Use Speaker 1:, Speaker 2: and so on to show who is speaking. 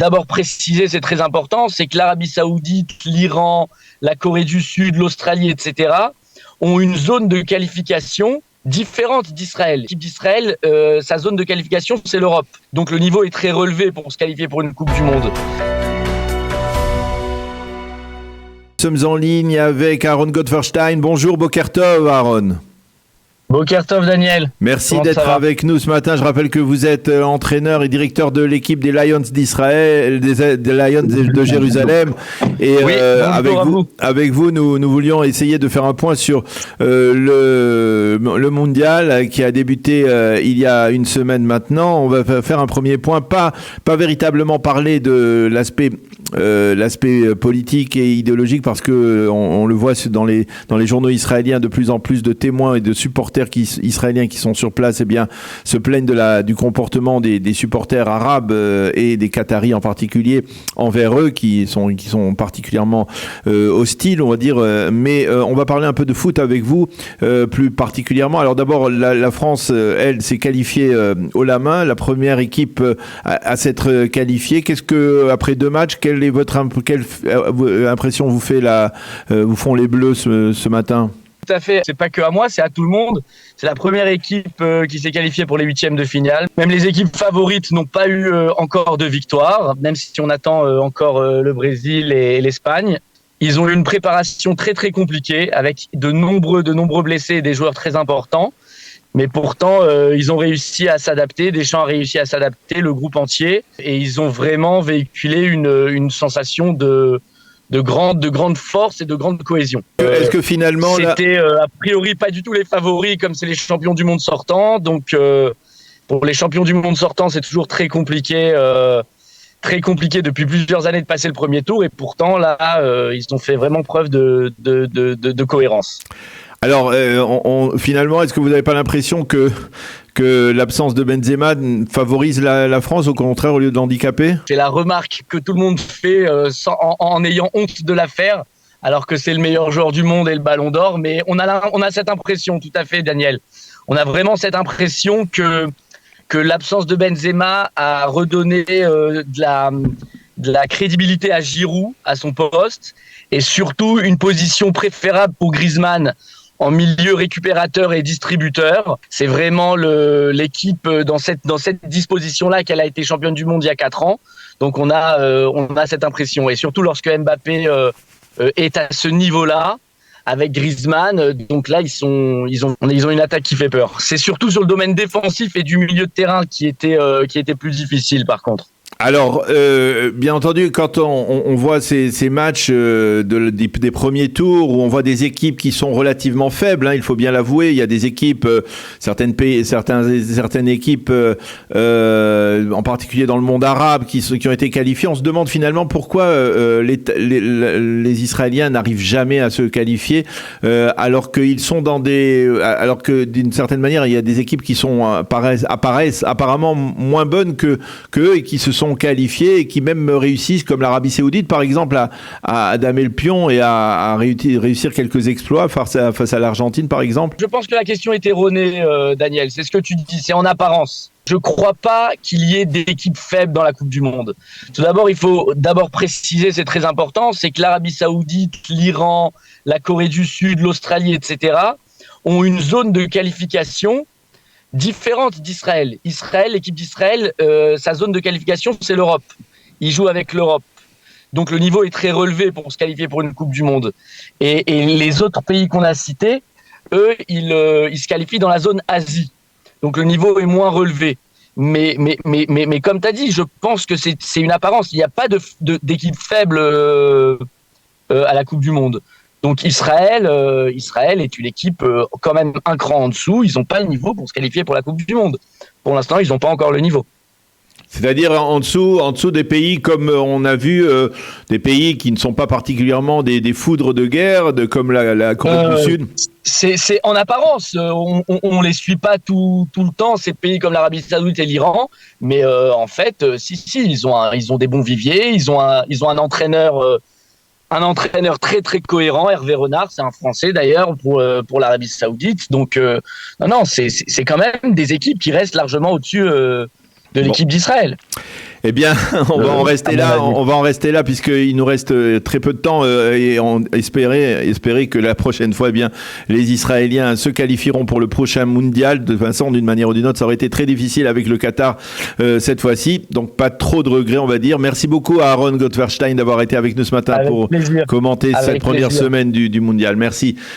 Speaker 1: d'abord préciser, c'est très important, c'est que l'Arabie Saoudite, l'Iran, la Corée du Sud, l'Australie, etc. ont une zone de qualification différente d'Israël. L'équipe d'Israël, sa zone de qualification, c'est l'Europe. Donc le niveau est très relevé pour se qualifier pour une Coupe du Monde.
Speaker 2: Nous sommes en ligne avec Aaron Gottverstein. Bonjour Boker Tov, Aaron.
Speaker 1: Boker Tov, Daniel.
Speaker 2: Merci
Speaker 1: Comment
Speaker 2: d'être avec nous ce matin. Je rappelle que vous êtes entraîneur et directeur de l'équipe des Lions d'Israël, des Lions de Jérusalem. Et
Speaker 1: oui,
Speaker 2: avec vous, nous voulions essayer de faire un point sur le mondial qui a débuté il y a une semaine maintenant. On va faire un premier point, pas véritablement parler de l'aspect politique et idéologique, parce que on le voit dans les journaux israéliens, de plus en plus de témoins et de supporters israéliens qui sont sur place, se plaignent du comportement des supporters arabes et des Qataris en particulier envers eux, qui sont particulièrement hostiles, on va dire. Mais on va parler un peu de foot avec vous, plus particulièrement. Alors d'abord, la France, elle, s'est qualifiée haut la main, la première équipe à s'être qualifiée. Qu'est-ce que, après 2 matchs, quelle impression vous font les Bleus ce matin?
Speaker 1: Tout à fait, c'est pas que à moi, c'est à tout le monde. C'est la première équipe qui s'est qualifiée pour les 8e de finale. Même les équipes favorites n'ont pas eu encore de victoire, même si on attend encore le Brésil et l'Espagne. Ils ont eu une préparation très très compliquée, avec de nombreux blessés et des joueurs très importants. Mais pourtant, ils ont réussi à s'adapter. Deschamps a réussi à s'adapter, le groupe entier, et ils ont vraiment véhiculé une sensation de grande force et de grande cohésion.
Speaker 2: Est-ce que finalement...
Speaker 1: C'était a priori pas du tout les favoris, comme c'est les champions du monde sortants. Donc pour les champions du monde sortants, c'est toujours très compliqué depuis plusieurs années de passer le premier tour. Et pourtant, là, ils ont fait vraiment preuve de cohérence.
Speaker 2: Alors, finalement, est-ce que vous n'avez pas l'impression que l'absence de Benzema favorise la France, au contraire, au lieu de l'handicaper?
Speaker 1: C'est la remarque que tout le monde fait en ayant honte de la faire, alors que c'est le meilleur joueur du monde et le Ballon d'Or. Mais on a cette impression, tout à fait, Daniel. On a vraiment cette impression que l'absence de Benzema a redonné de la crédibilité à Giroud, à son poste, et surtout une position préférable pour Griezmann en milieu récupérateur et distributeur. C'est vraiment l'équipe dans cette disposition-là qu'elle a été championne du monde il y a 4 ans. Donc on a cette impression. Et surtout lorsque Mbappé est à ce niveau-là, avec Griezmann, donc là ils ont une attaque qui fait peur. C'est surtout sur le domaine défensif et du milieu de terrain qui était plus difficile par contre.
Speaker 2: Alors, bien entendu, quand on voit ces matchs des premiers tours, où on voit des équipes qui sont relativement faibles, il faut bien l'avouer, il y a des équipes, certaines équipes, en particulier dans le monde arabe, qui ont été qualifiées. On se demande finalement pourquoi les Israéliens n'arrivent jamais à se qualifier, alors que d'une certaine manière, il y a des équipes qui apparaissent apparemment moins bonnes qu'eux et qui se sont qualifiés et qui même réussissent, comme l'Arabie Saoudite par exemple, à damer le pion et à réussir quelques exploits face à l'Argentine par exemple.
Speaker 1: Je pense que la question est erronée, Daniel. C'est ce que tu dis, c'est en apparence. Je ne crois pas qu'il y ait d'équipes faibles dans la Coupe du Monde. Tout d'abord, il faut préciser, c'est très important, c'est que l'Arabie Saoudite, l'Iran, la Corée du Sud, l'Australie, etc. ont une zone de qualification différente d'Israël. L'équipe d'Israël, sa zone de qualification, c'est l'Europe. Il joue avec l'Europe. Donc le niveau est très relevé pour se qualifier pour une Coupe du Monde. Et les autres pays qu'on a cités, eux, ils se qualifient dans la zone Asie. Donc le niveau est moins relevé. Mais comme tu as dit, je pense que c'est une apparence. Il n'y a pas d'équipe faible à la Coupe du Monde. Donc Israël est une équipe quand même un cran en dessous. Ils n'ont pas le niveau pour se qualifier pour la Coupe du Monde. Pour l'instant, ils n'ont pas encore le niveau.
Speaker 2: C'est-à-dire en dessous des pays comme on a vu, des pays qui ne sont pas particulièrement des foudres de guerre, comme la Corée du Sud.
Speaker 1: C'est en apparence, on les suit pas tout le temps, ces pays comme l'Arabie Saoudite et l'Iran, mais en fait, si, ils ont des bons viviers, ils ont un entraîneur très très cohérent, Hervé Renard, c'est un Français d'ailleurs pour l'Arabie Saoudite, donc non, c'est quand même des équipes qui restent largement au-dessus de l'équipe d'Israël.
Speaker 2: Eh bien, on va en rester là. On va en rester là puisqu'il nous reste très peu de temps et on espérer que la prochaine fois, eh bien, les Israéliens se qualifieront pour le prochain mondial. De toute façon, d'une manière ou d'une autre, ça aurait été très difficile avec le Qatar cette fois-ci. Donc, pas trop de regrets, on va dire. Merci beaucoup à Aaron Gottwerstein d'avoir été avec nous ce matin pour commenter cette première semaine du mondial. Merci.